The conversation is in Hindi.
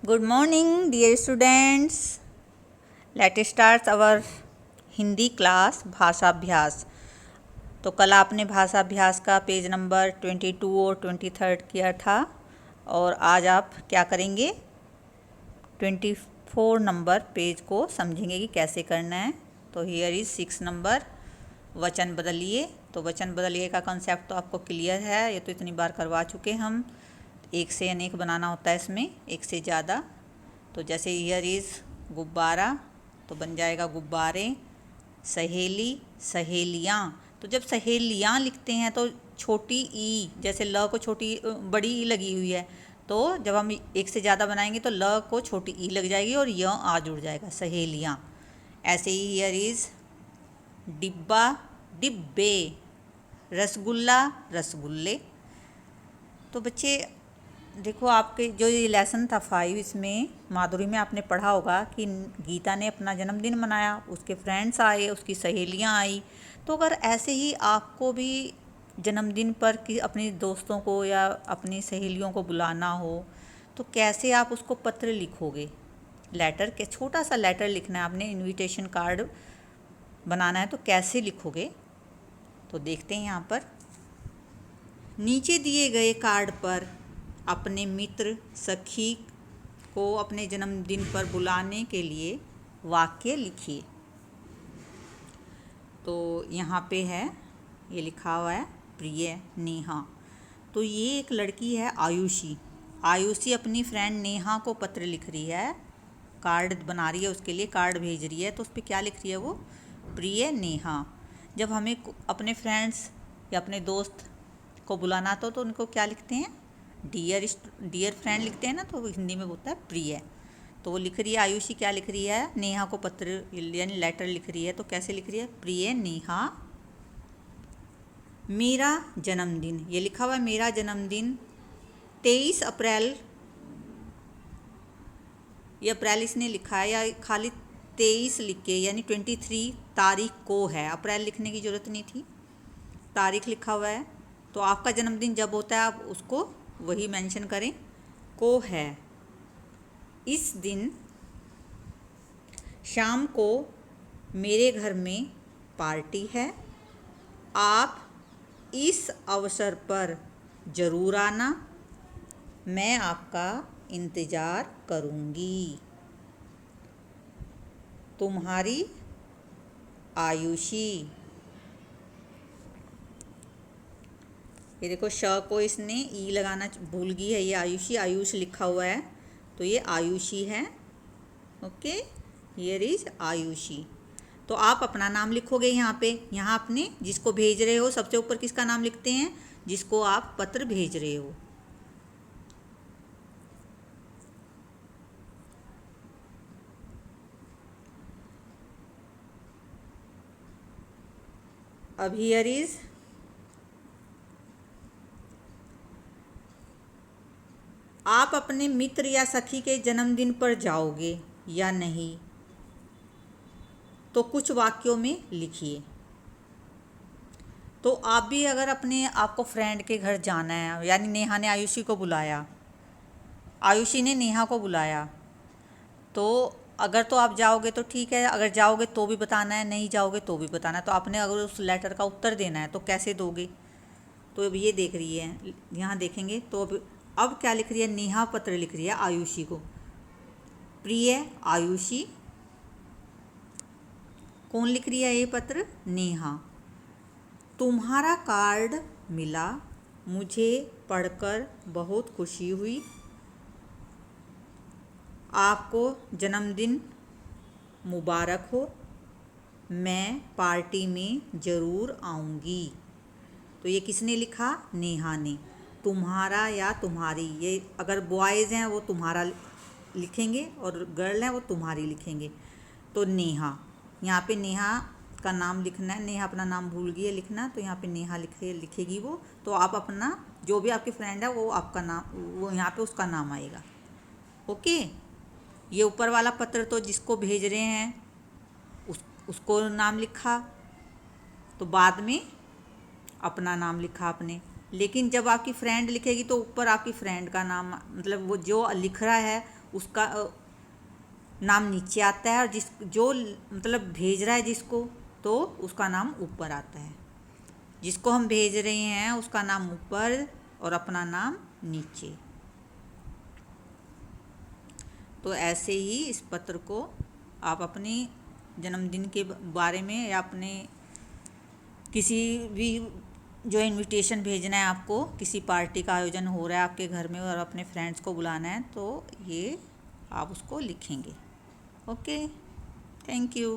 Good morning, dear students. Let's start our Hindi class भाषाभ्यास। तो कल आपने भाषाभ्यास का पेज नंबर 22 और 23 किया था और आज आप क्या करेंगे 24 नंबर पेज को समझेंगे कि कैसे करना है। तो हियर इज़ 6 नंबर वचन बदलिए। तो वचन बदलिए का कॉन्सेप्ट तो आपको क्लियर है, ये तो इतनी बार करवा चुके हम। एक से अनेक बनाना होता है इसमें, एक से ज़्यादा। तो जैसे हियर इज़ गुब्बारा तो बन जाएगा गुब्बारे। सहेली सहेलियाँ, तो जब सहेलियाँ लिखते हैं तो छोटी ई, जैसे ल को छोटी बड़ी ई लगी हुई है, तो जब हम एक से ज़्यादा बनाएंगे तो ल को छोटी ई लग जाएगी और य आ जुड़ जाएगा, सहेलियाँ। ऐसे ही हियर इज़ डिब्बा डिब्बे, रसगुल्ला रसगुल्ले। तो बच्चे देखो, आपके जो ये लेसन था 5, इसमें माधुरी में आपने पढ़ा होगा कि गीता ने अपना जन्मदिन मनाया, उसके फ्रेंड्स आए, उसकी सहेलियां आई। तो अगर ऐसे ही आपको भी जन्मदिन पर कि अपने दोस्तों को या अपनी सहेलियों को बुलाना हो तो कैसे आप उसको पत्र लिखोगे? लेटर के छोटा सा लेटर लिखना है आपने, इनविटेशन कार्ड बनाना है, तो कैसे लिखोगे? तो देखते हैं यहाँ पर नीचे दिए गए कार्ड पर अपने मित्र सखी को अपने जन्मदिन पर बुलाने के लिए वाक्य लिखिए। तो यहाँ पे है, ये लिखा हुआ है प्रिय नेहा। तो ये एक लड़की है आयुषी। आयुषी अपनी फ्रेंड नेहा को पत्र लिख रही है, कार्ड बना रही है, उसके लिए कार्ड भेज रही है। तो उस पर क्या लिख रही है वो? प्रिय नेहा। जब हमें अपने फ्रेंड्स या अपने दोस्त को बुलाना तो उनको क्या लिखते हैं? डियर फ्रेंड लिखते हैं ना, तो हिंदी में होता है प्रिय। तो वो लिख रही है, आयुषी क्या लिख रही है? नेहा को पत्र यानी लेटर लिख रही है। तो कैसे लिख रही है? प्रिय नेहा, मेरा जन्मदिन, ये लिखा हुआ है मेरा जन्मदिन 23 अप्रैल। ये अप्रैल इसने लिखा है या खाली 23 लिख के, यानी 23 तारीख को है, अप्रैल लिखने की ज़रूरत नहीं थी, तारीख लिखा हुआ है। तो आपका जन्मदिन जब होता है आप उसको वही मेंशन करें, को है। इस दिन शाम को मेरे घर में पार्टी है, आप इस अवसर पर ज़रूर आना, मैं आपका इंतज़ार करूँगी। तुम्हारी आयुषी। ये देखो, श को इसने ई लगाना भूल गई है, ये आयुषी, आयुष लिखा हुआ है तो ये आयुषी है। Okay, here is Ayushi. तो आप अपना नाम लिखोगे यहाँ पे। यहाँ आपने जिसको भेज रहे हो सबसे ऊपर किसका नाम लिखते हैं? जिसको आप पत्र भेज रहे हो। अब हियर इज आप अपने मित्र या सखी के जन्मदिन पर जाओगे या नहीं, तो कुछ वाक्यों में लिखिए। तो आप भी अगर अपने आपको फ्रेंड के घर जाना है, यानी नेहा ने आयुषी को बुलाया, आयुषी ने नेहा को बुलाया, तो अगर तो आप जाओगे तो ठीक है, अगर जाओगे तो भी बताना है, नहीं जाओगे तो भी बताना है। तो आपने अगर उस लेटर का उत्तर देना है तो कैसे दोगे? तो अब ये देख रही है, यहाँ देखेंगे तो अब क्या लिख रही है? नेहा पत्र लिख रही है आयुषी को। प्रिय आयुषी, कौन लिख रही है ये पत्र? नेहा। तुम्हारा कार्ड मिला, मुझे पढ़कर बहुत खुशी हुई, आपको जन्मदिन मुबारक हो, मैं पार्टी में ज़रूर आऊँगी। तो ये किसने लिखा? नेहा ने। तुम्हारा या तुम्हारी, ये अगर बॉयज़ हैं वो तुम्हारा लिखेंगे और गर्ल हैं वो तुम्हारी लिखेंगे। तो नेहा, यहाँ पे नेहा का नाम लिखना है। नेहा अपना नाम भूल गई है लिखना, तो यहाँ पे नेहा लिखेगी वो। तो आप अपना जो भी आपके फ्रेंड है वो आपका नाम, वो यहाँ पे उसका नाम आएगा। ओके, ये ऊपर वाला पत्र तो जिसको भेज रहे हैं उसको नाम लिखा, तो बाद में अपना नाम लिखा आपने। लेकिन जब आपकी फ्रेंड लिखेगी तो ऊपर आपकी फ्रेंड का नाम, मतलब वो जो लिख रहा है उसका नाम नीचे आता है, और जो मतलब भेज रहा है जिसको, तो उसका नाम ऊपर आता है। जिसको हम भेज रहे हैं उसका नाम ऊपर और अपना नाम नीचे। तो ऐसे ही इस पत्र को आप अपने जन्मदिन के बारे में या अपने किसी भी जो इनविटेशन भेजना है, आपको किसी पार्टी का आयोजन हो रहा है आपके घर में और अपने फ्रेंड्स को बुलाना है, तो ये आप उसको लिखेंगे। Okay, thank you.